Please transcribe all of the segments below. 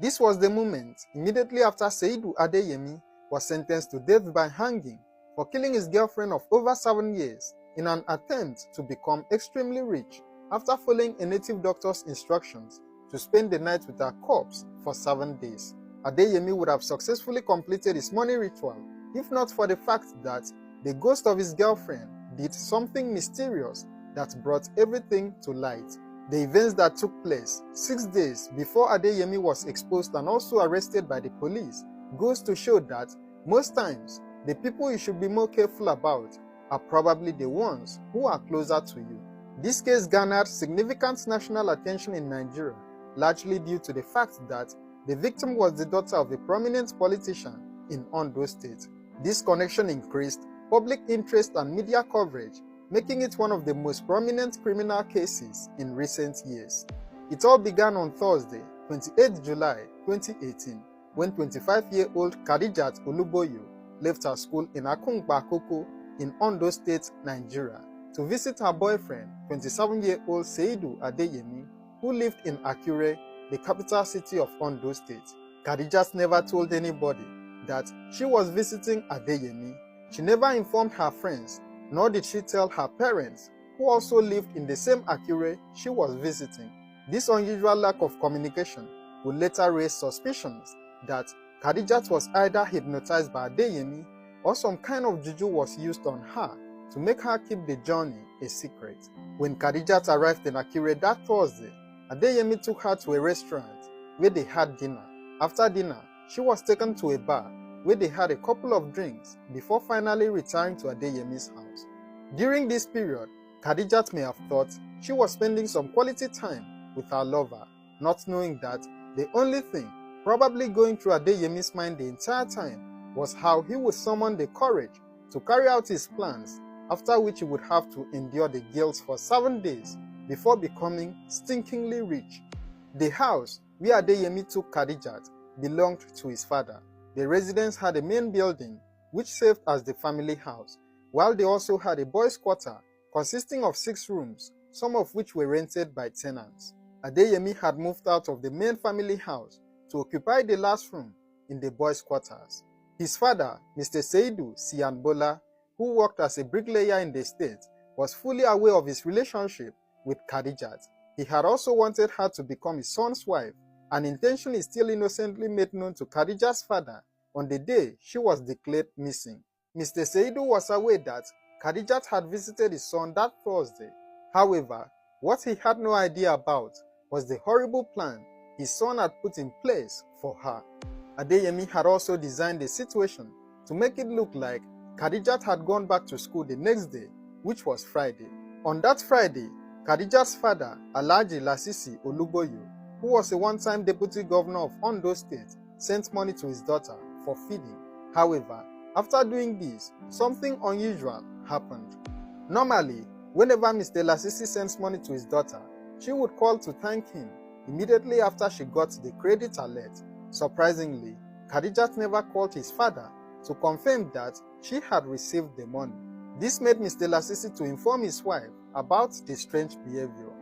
This was the moment immediately after Seidu Adeyemi was sentenced to death by hanging for killing his girlfriend of over 7 years in an attempt to become extremely rich after following a native doctor's instructions to spend the night with her corpse for 7 days. Adeyemi would have successfully completed his money ritual if not for the fact that the ghost of his girlfriend did something mysterious that brought everything to light. The events that took place 6 days before Adeyemi was exposed and also arrested by the police goes to show that most times the people you should be more careful about are probably the ones who are closer to you. This case garnered significant national attention in Nigeria, largely due to the fact that the victim was the daughter of a prominent politician in Ondo State. This connection increased public interest and media coverage, making it one of the most prominent criminal cases in recent years. It all began on Thursday, 28 July 2018, when 25-year-old Khadijat Oluboyo left her school in Akungba Akoko in Ondo State, Nigeria, to visit her boyfriend, 27-year-old Seidu Adeyemi, who lived in Akure, the capital city of Ondo State. Khadijat never told anybody that she was visiting Adeyemi. She never informed her friends, nor did she tell her parents, who also lived in the same Akure she was visiting. This unusual lack of communication would later raise suspicions that Khadijat was either hypnotized by Adeyemi or some kind of juju was used on her to make her keep the journey a secret. When Khadijat arrived in Akure that Thursday, Adeyemi took her to a restaurant where they had dinner. After dinner, she was taken to a bar where they had a couple of drinks before finally retiring to Adeyemi's house. During this period, Khadijat may have thought she was spending some quality time with her lover, not knowing that the only thing probably going through Adeyemi's mind the entire time was how he would summon the courage to carry out his plans, after which he would have to endure the guilt for 7 days before becoming stinkingly rich. The house where Adeyemi took Khadijat belonged to his father. The residence had a main building which served as the family house, while they also had a boys' quarter consisting of 6 rooms, some of which were rented by tenants. Adeyemi had moved out of the main family house to occupy the last room in the boys' quarters. His father, Mr. Seidu Sianbola, who worked as a bricklayer in the state, was fully aware of his relationship with Khadijat. He had also wanted her to become his son's wife, an intention he still innocently made known to Khadijat's father on the day she was declared missing. Mr. Seidu was aware that Khadijat had visited his son that Thursday. However, what he had no idea about was the horrible plan his son had put in place for her. Adeyemi had also designed the situation to make it look like Khadijat had gone back to school the next day, which was Friday. On that Friday, Khadijat's father, Alhaji Lasisi Oluboyo, who was a one-time deputy governor of Ondo State, sent money to his daughter for feeding. However, after doing this, something unusual happened. Normally, whenever Mr. Lasisi sends money to his daughter, she would call to thank him immediately after she got the credit alert. Surprisingly, Khadijat never called his father to confirm that she had received the money. This made Mr. Lasisi to inform his wife about the strange behavior.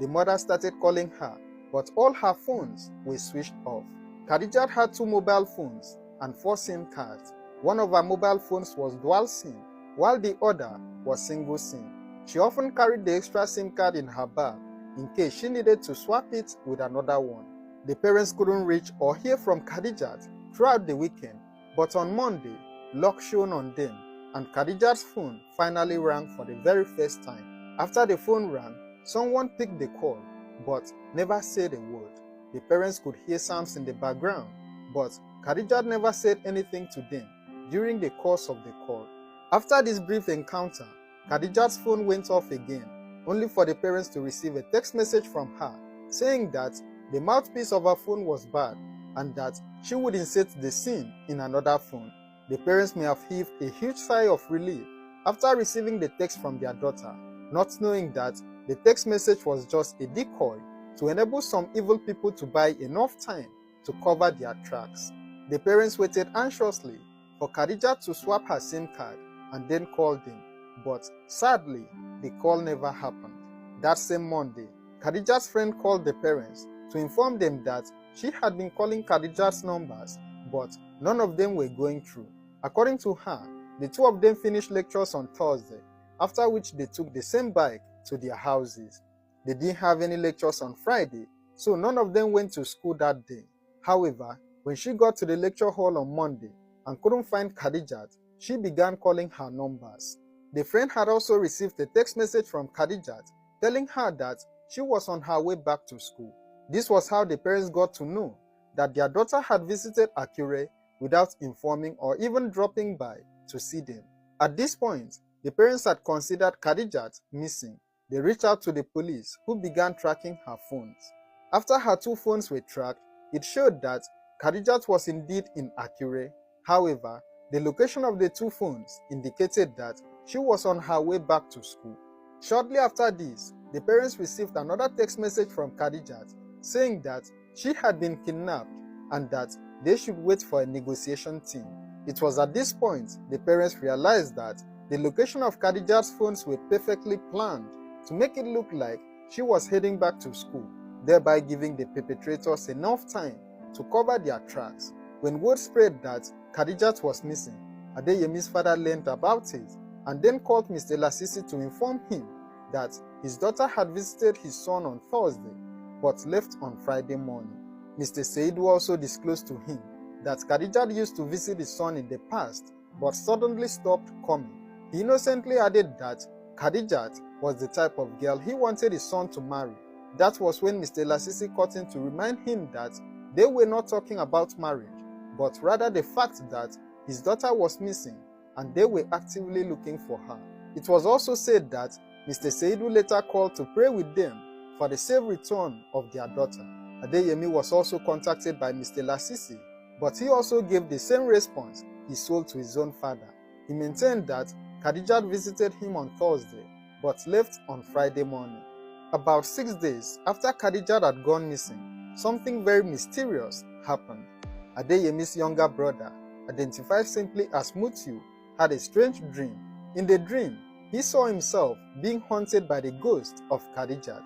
The mother started calling her, but all her phones were switched off. Khadijat had 2 mobile phones and 4 SIM cards. One of her mobile phones was dual SIM, while the other was single SIM. She often carried the extra SIM card in her bag in case she needed to swap it with another one. The parents couldn't reach or hear from Khadijat throughout the weekend, but on Monday, luck shone on them, and Khadijat's phone finally rang for the very first time. After the phone rang, someone picked the call, but never said a word. The parents could hear sounds in the background, but Khadijat never said anything to them during the course of the call. After this brief encounter, Khadijat's phone went off again, only for the parents to receive a text message from her saying that the mouthpiece of her phone was bad and that she would insert the SIM in another phone. The parents may have heaved a huge sigh of relief after receiving the text from their daughter, not knowing that the text message was just a decoy to enable some evil people to buy enough time to cover their tracks. The parents waited anxiously for Khadijat to swap her SIM card and then called them, but sadly, the call never happened. That same Monday, Khadijat's friend called the parents to inform them that she had been calling Khadijat's numbers, but none of them were going through. According to her, the two of them finished lectures on Thursday, after which they took the same bike to their houses. They didn't have any lectures on Friday, so none of them went to school that day. However, when she got to the lecture hall on Monday and couldn't find Khadijat, she began calling her numbers. The friend had also received a text message from Khadijat telling her that she was on her way back to school. This was how the parents got to know that their daughter had visited Akure without informing or even dropping by to see them. At this point, the parents had considered Khadijat missing. They reached out to the police, who began tracking her phones. After her two phones were tracked, it showed that Khadijat was indeed in Akure. However, the location of the two phones indicated that she was on her way back to school. Shortly after this, the parents received another text message from Khadijat saying that she had been kidnapped and that they should wait for a negotiation team. It was at this point the parents realized that the location of Khadijat's phones were perfectly planned to make it look like she was heading back to school, thereby giving the perpetrators enough time to cover their tracks. When word spread that Khadijat was missing, Adeyemi's father learned about it and then called Mr. Lasisi to inform him that his daughter had visited his son on Thursday but left on Friday morning. Mr. Seidu also disclosed to him that Khadijat used to visit his son in the past but suddenly stopped coming. He innocently added that Khadijat was the type of girl he wanted his son to marry. That was when Mr. Lasisi caught him to remind him that they were not talking about marriage, but rather the fact that his daughter was missing and they were actively looking for her. It was also said that Mr. Seidu later called to pray with them for the safe return of their daughter. Adeyemi was also contacted by Mr. Lasisi, but he also gave the same response he sold to his own father. He maintained that Khadijat visited him on Thursday, but left on Friday morning. About 6 days after Khadijat had gone missing, something very mysterious happened. Adeyemi's younger brother, identified simply as Mutiu, had a strange dream. In the dream, he saw himself being haunted by the ghost of Khadijat.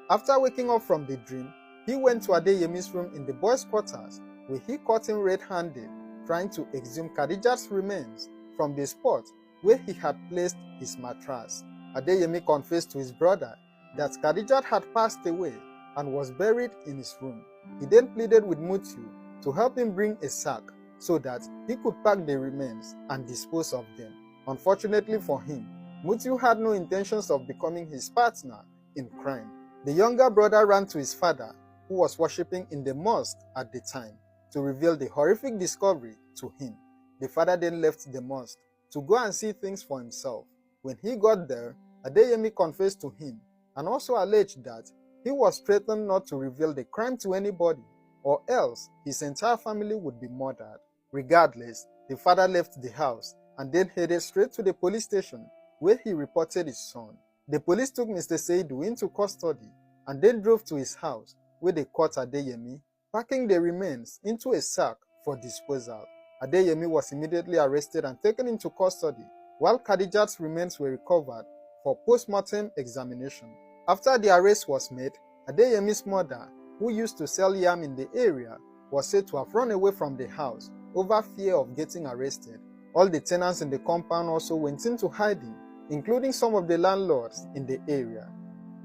After waking up from the dream, he went to Adeyemi's room in the boys' quarters, where he caught him red-handed, trying to exhume Khadijat's remains from the spot where he had placed his mattress. Adeyemi confessed to his brother that Khadijat had passed away and was buried in his room. He then pleaded with Mutiu to help him bring a sack so that he could pack the remains and dispose of them. Unfortunately for him, Mutiu had no intentions of becoming his partner in crime. The younger brother ran to his father, who was worshipping in the mosque at the time, to reveal the horrific discovery to him. The father then left the mosque to go and see things for himself. When he got there, Adeyemi confessed to him and also alleged that he was threatened not to reveal the crime to anybody, or else his entire family would be murdered. Regardless, the father left the house and then headed straight to the police station where he reported his son. The police took Mr. Seidu into custody and then drove to his house where they caught Adeyemi, packing the remains into a sack for disposal. Adeyemi was immediately arrested and taken into custody, while Khadijat's remains were recovered for post-mortem examination. After the arrest was made, Adeyemi's mother, who used to sell yam in the area, was said to have run away from the house over fear of getting arrested. All the tenants in the compound also went into hiding, including some of the landlords in the area.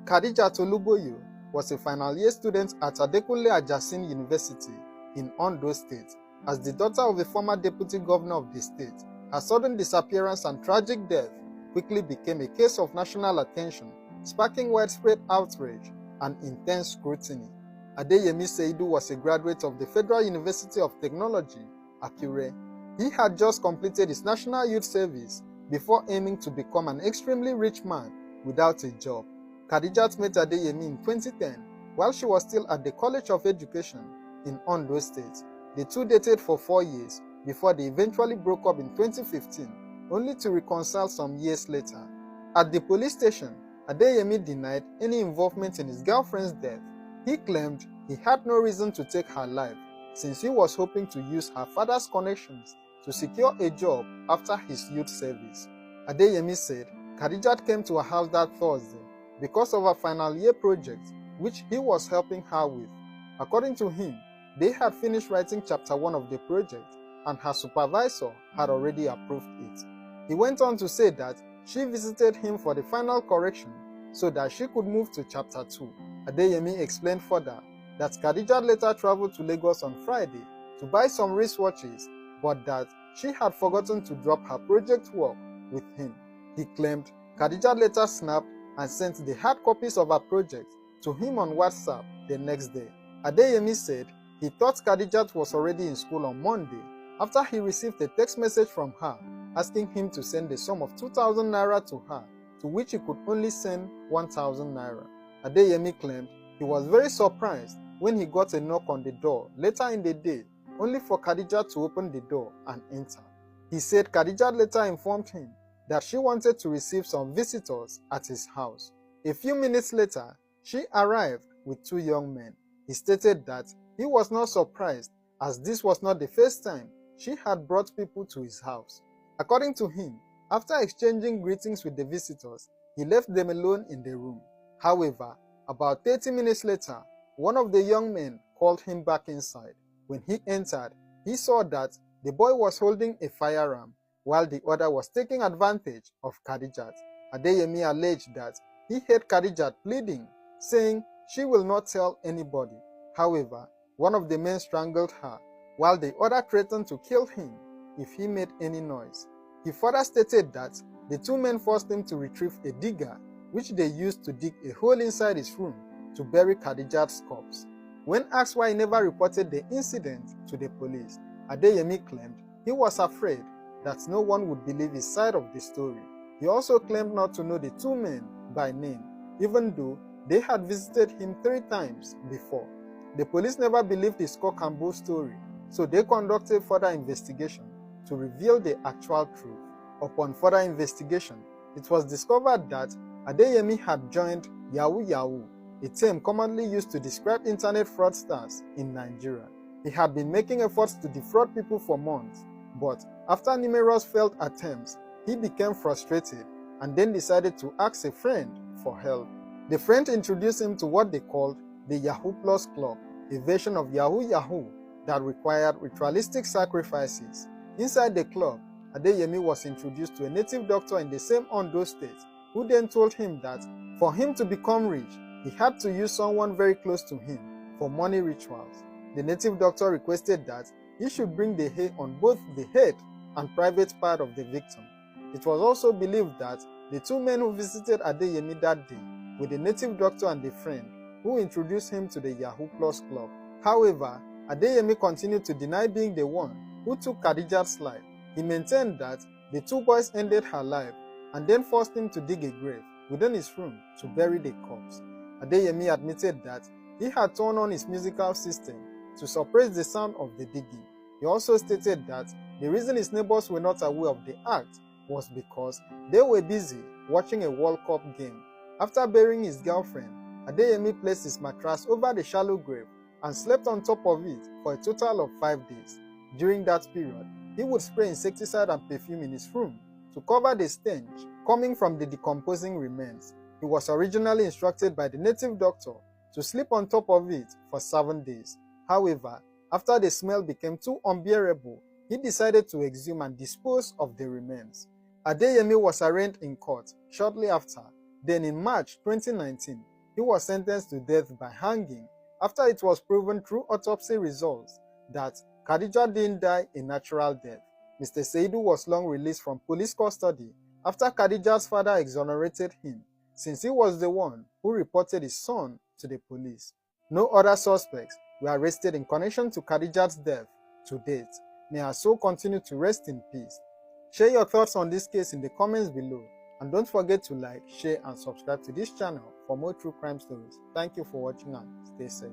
Khadijat Oluboyo was a final year student at Adekunle Ajasin University in Ondo State. As the daughter of a former deputy governor of the state, her sudden disappearance and tragic death quickly became a case of national attention, sparking widespread outrage and intense scrutiny. Adeyemi Seidu was a graduate of the Federal University of Technology, Akure. He had just completed his National Youth Service before aiming to become an extremely rich man without a job. Khadijat met Adeyemi in 2010 while she was still at the College of Education in Ondo State. The two dated for 4 years before they eventually broke up in 2015, only to reconcile some years later. At the police station, Adeyemi denied any involvement in his girlfriend's death. He claimed he had no reason to take her life, since he was hoping to use her father's connections to secure a job after his youth service. Adeyemi said Khadijat came to her house that Thursday because of a final year project which he was helping her with. According to him, they had finished writing chapter 1 of the project and her supervisor had already approved it. He went on to say that she visited him for the final correction so that she could move to chapter 2. Adeyemi explained further that Khadijat later traveled to Lagos on Friday to buy some wristwatches, but that she had forgotten to drop her project work with him. He claimed Khadijat later snapped and sent the hard copies of her project to him on WhatsApp the next day. Adeyemi said he thought Khadijat was already in school on Monday after he received a text message from her asking him to send a sum of 2,000 naira to her, to which he could only send 1,000 naira. Adeyemi claimed he was very surprised when he got a knock on the door later in the day, only for Khadijat to open the door and enter. He said Khadijat later informed him that she wanted to receive some visitors at his house. A few minutes later, she arrived with 2 young men. He stated that he was not surprised as this was not the first time she had brought people to his house. According to him, after exchanging greetings with the visitors, he left them alone in the room. However, about 30 minutes later, one of the young men called him back inside. When he entered, he saw that the boy was holding a firearm while the other was taking advantage of Khadijat. Adeyemi alleged that he heard Khadijat pleading, saying she will not tell anybody. However, one of the men strangled her, while the other threatened to kill him if he made any noise. He further stated that the 2 men forced him to retrieve a digger, which they used to dig a hole inside his room to bury Khadijat's corpse. When asked why he never reported the incident to the police, Adeyemi claimed he was afraid that no one would believe his side of the story. He also claimed not to know the 2 men by name, even though they had visited him 3 times before. The police never believed his cock and bull story, so they conducted further investigation to reveal the actual truth. Upon further investigation, it was discovered that Adeyemi had joined Yahoo Yahoo, a term commonly used to describe internet fraudsters in Nigeria. He had been making efforts to defraud people for months, but after numerous failed attempts, he became frustrated and then decided to ask a friend for help. The friend introduced him to what they called the Yahoo Plus Club, a version of Yahoo Yahoo that required ritualistic sacrifices. Inside the club, Adeyemi was introduced to a native doctor in the same Ondo state, who then told him that for him to become rich, he had to use someone very close to him for money rituals. The native doctor requested that he should bring the hair on both the head and private part of the victim. It was also believed that the 2 men who visited Adeyemi that day were the native doctor and the friend who introduced him to the Yahoo Plus Club. However, Adeyemi continued to deny being the one who took Khadijat's life. He maintained that the 2 boys ended her life and then forced him to dig a grave within his room to bury the corpse. Adeyemi admitted that he had turned on his musical system to suppress the sound of the digging. He also stated that the reason his neighbors were not aware of the act was because they were busy watching a World Cup game. After burying his girlfriend, Adeyemi placed his mattress over the shallow grave and slept on top of it for a total of 5 days. During that period, he would spray insecticide and perfume in his room to cover the stench coming from the decomposing remains. He was originally instructed by the native doctor to sleep on top of it for 7 days. However, after the smell became too unbearable, he decided to exhume and dispose of the remains. Adeyemi was arraigned in court shortly after. Then in March 2019, he was sentenced to death by hanging after it was proven through autopsy results that Khadijat didn't die a natural death. Mr. Seidu was long released from police custody after Khadijat's father exonerated him, since he was the one who reported his son to the police. No other suspects were arrested in connection to Khadijat's death to date. May her soul continue to rest in peace. Share your thoughts on this case in the comments below, and don't forget to like, share and subscribe to this channel for more true crime stories. Thank you for watching and stay safe.